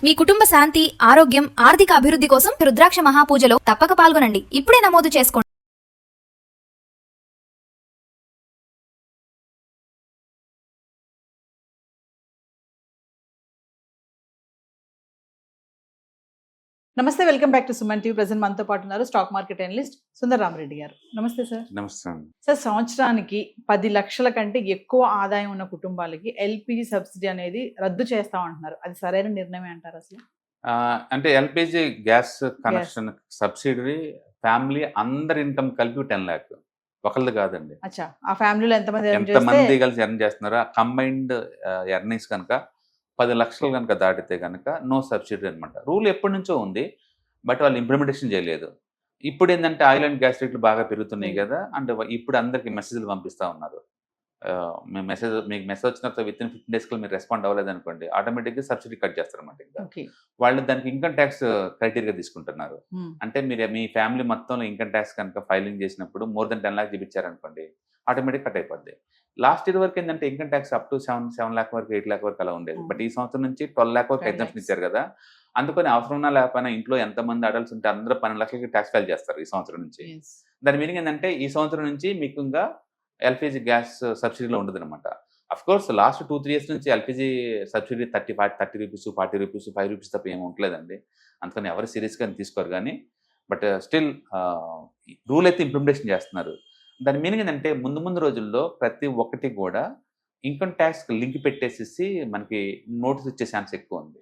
మీ కుటుంబ శాంతి, ఆరోగ్యం, ఆర్థిక అభివృద్ధి కోసం రుద్రాక్ష మహాపూజలో తప్పక పాల్గొనండి. ఇప్పుడే నమోదు చేసుకోండి. నమస్తే, welcome back to Suman TV. Present మనతో పాటు ఉన్నారు stock market analyst Sundar Rama Reddy గారు. నమస్తే సార్. నమస్తే. సార్, సంవత్సరానికి 10 లక్షల కంటే ఎక్కువ ఆదాయం ఉన్న కుటుంబాలకి ఎల్పిజి సబ్సిడీ అనేది రద్దు చేస్తామంటున్నారు. అది సరైన నిర్ణయం అంటారు అసలు? అంటే LPG gas connection subsidy family అందరి ఇన్కమ్ కలిపి 10 లాక్, ఒకళ్ళది కాదండి. అచ్చా, ఆ ఫ్యామిలీలో ఎంతమంది కలిసి ఎర్న్ చేస్తున్నారో ఆ కంబైన్డ్ ఎర్నింగ్స్ కనుక 10 లక్షలు కనుక దాటితే కనుక నో సబ్సిడీ అనమాట. రూల్ ఎప్పటి నుంచో ఉంది, బట్ వాళ్ళు ఇంప్లిమెంటేషన్ చేయలేదు. ఇప్పుడు ఏంటంటే ఆయిల్ అండ్ గ్యాస్ రేట్లు బాగా పెరుగుతున్నాయి కదా, అంటే ఇప్పుడు అందరికి మెసేజ్లు పంపిస్తూ ఉన్నారు. మీకు మెసేజ్ వచ్చిన తర్వాత విత్ ఇన్ 15 days మీరు రెస్పాండ్ అవ్వలేదు అనుకోండి, ఆటోమేటిక్గా సబ్సిడీ కట్ చేస్తారన్నమాట. ఇంకా వాళ్ళు దానికి ఇన్కమ్ ట్యాక్స్ క్రైటీరియా తీసుకుంటున్నారు. అంటే మీరు మీ ఫ్యామిలీ మొత్తంలో ఇన్కమ్ ట్యాక్స్ కనుక ఫైలింగ్ చేసినప్పుడు మోర్ దెన్ 10 లాక్ చూపించారనుకోండి, ఆటోమేటిక్ కట్ అయిపోద్ది. లాస్ట్ ఇయర్ వరకు ఏంటంటే income tax up to 7 lakh వరకు, 8 లాక్ వరకు అలా ఉండేది. బట్ ఈ సంవత్సరం నుంచి 12 లాక్ వరకు ఎగ్జామ్షన్ ఇచ్చారు కదా, అందుకని అవసరం ఉన్నా లేకపోయినా ఇంట్లో ఎంతమంది అడల్ట్స్ ఉంటే అందరూ 12 లక్షలకి ట్యాక్స్ ఫైల్ చేస్తారు ఈ సంవత్సరం నుంచి. దాని మీనింగ్ ఏంటంటే ఈ సంవత్సరం నుంచి మీకు ఇంకా ఎల్పిజి గ్యాస్ సబ్సిడీలో ఉండదు అనమాట. అఫ్కోర్స్ లాస్ట్ 2-3 years నుంచి LPG subsidy 30 rupees, 40 rupees, 5 rupees తప్ప ఏమి ఉండలేదండి. అందుకని ఎవరు సీరియస్గా తీసుకోరు. కానీ బట్ స్టిల్ రూల్ అయితే ఇంప్లిమెంటేషన్ చేస్తున్నారు. దాని మీనింగ్ ఏంటంటే ముందు రోజుల్లో ప్రతి ఒక్కటి కూడా ఇన్కమ్ ట్యాక్స్ లింక్ పెట్టేసేసి మనకి నోటీస్ ఇచ్చే ఛాన్స్ ఎక్కువ ఉంది.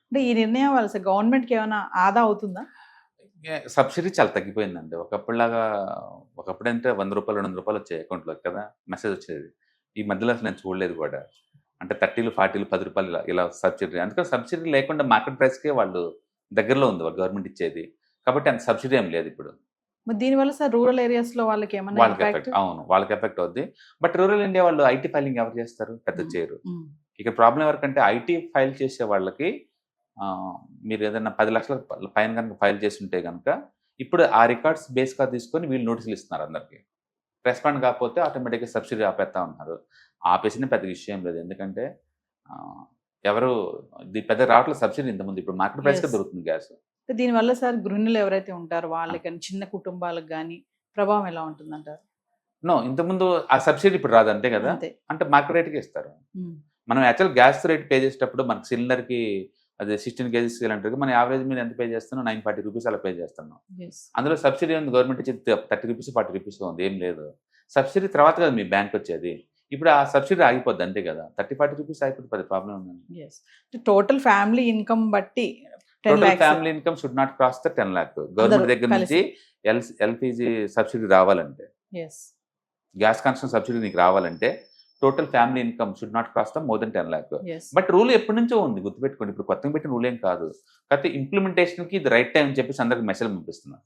అంటే ఈ నిర్ణయం వల్ల గవర్నమెంట్కి ఏమైనా ఆదా అవుతుందా? సబ్సిడీ చాలా తగ్గిపోయిందండి. ఒకప్పుడంటే 100 రూపాయలు 200 రూపాయలు వచ్చాయి అకౌంట్లోకి కదా, మెసేజ్ వచ్చేది. ఈ మధ్యలో అసలు నేను చూడలేదు కూడా. అంటే 30లు 40లు 10 రూపాయలు ఇలా సబ్సిడీ. అందుకని సబ్సిడీ లేకుండా మార్కెట్ ప్రైస్కే వాళ్ళు దగ్గరలో ఉంది గవర్నమెంట్ ఇచ్చేది, కాబట్టి అంత సబ్సిడీ ఏం లేదు ఇప్పుడు. దీనివల్ల సార్ రూరల్ ఏరియాస్ లో వాళ్ళకి ఏమన్నా వాళ్ళకి ఎఫెక్ట్ అవుద్ది. బట్ రూరల్ ఇండియా వాళ్ళు ఐటీ ఫైలింగ్ ఎవరు చేస్తారు? పెద్ద చేయరు. ఇక ప్రాబ్లం ఎవరికంటే ఐటీ ఫైల్ చేసే వాళ్ళకి మీరు ఏదైనా 10 లక్షల పైన కనుక ఫైల్ చేసి ఉంటే కనుక ఇప్పుడు ఆ రికార్డ్స్ బేస్గా తీసుకొని వీళ్ళు నోటీసులు ఇస్తున్నారు అందరికి. రెస్పాండ్ కాకపోతే ఆటోమేటిక్గా సబ్సిడీ ఆపేస్తా ఉన్నారు. ఆపేసిన పెద్ద విషయం లేదు, ఎందుకంటే ఎవరు పెద్ద రావట్లేదు సబ్సిడీ ఇంతకుముందు. ఇప్పుడు మార్కెట్ ప్రైస్గా దొరుకుతుంది గ్యాస్. దీనివల్ల సార్ గృహిణులు ఎవరైతే ఉంటారో వాళ్ళకి కానీ చిన్న కుటుంబాలకు కానీ ప్రభావం ఎలా ఉంటుందంటారు? ఇంతకుముందు ఆ సబ్సిడీ ఇప్పుడు రాదు అంతే కదా, అంటే మార్కెట్ రేట్కి ఇస్తారు. మనం యాక్చువల్ గ్యాస్ రేట్ పే చేసేటప్పుడు మనకి సిలిండర్కి అదే 16 kg సిలిండర్కి మన యావరేజ్ మీద ఎంత పే చేస్తున్నాం? 940 రూపీస్ అలా పే చేస్తున్నాం. అందులో సబ్సిడీ ఉంది, గవర్నమెంట్ ఇచ్చేది 30 రూపీస్ 40 రూపీస్ ఉంది, ఏం లేదు. సబ్సిడీ తర్వాత కదా మీ బ్యాంక్ వచ్చేది. ఇప్పుడు ఆ సబ్సిడీ ఆగిపోద్ది అంతే కదా, 30-40 రూపీస్ ఆగిపోతే పెద్ద ప్రాబ్లం ఉందండి. టోటల్ ఫ్యామిలీ ఇన్కమ్ బట్టి family income should not cross the 10 lakh government దగ్గర నుంచి ఎల్పిజి సబ్సిడీ రావాలంటే, గ్యాస్ కనెక్షన్ సబ్సిడీ నీకు రావాలంటే total family income should not cross the more then 10 lakh. But rule ఎప్పటి నుంచో ఉంది, గుర్తుపెట్టుకోండి. ఇప్పుడు కొత్తగా పెట్టిన రూల్ ఏం కాదు. కాకపోతే ఇంప్లిమెంటేషన్ కి ఇది రైట్ టైం అని చెప్పేసి అందరికి మెసేజ్ పంపిస్తున్నారు.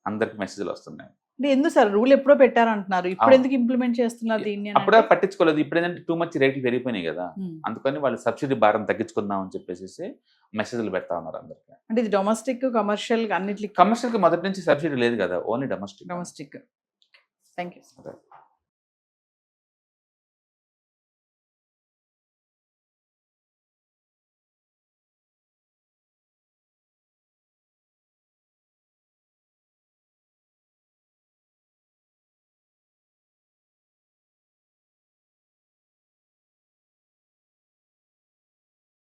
అందరికి మెసేజ్లు వస్తున్నాయి. ఎందుకు సార్ రూల్ ఎప్పుడో పెట్టారంటున్నారు, ఇప్పుడు ఎందుకు ఇంప్లిమెంట్ చేస్తున్నారు దీన్ని? అప్పుడే పట్టించుకోలేదు. ఇప్పుడు ఏంటంటే టూ మచ్ రేట్లు పెరిగిపోయినాయి కదా, అందుకని వాళ్ళు సబ్సిడీ భారం తగ్గించుకుందాం అని చెప్పేసి మెసేజ్లు పెడతా ఉన్నారు అందరికి. అంటే ఇది డొమెస్టిక్ కమర్షియల్ అన్నిటికీ? కమర్షియల్ కి మొదటి నుంచి సబ్సిడీ లేదు కదా, ఓన్లీ డొమెస్టిక్. Thank you.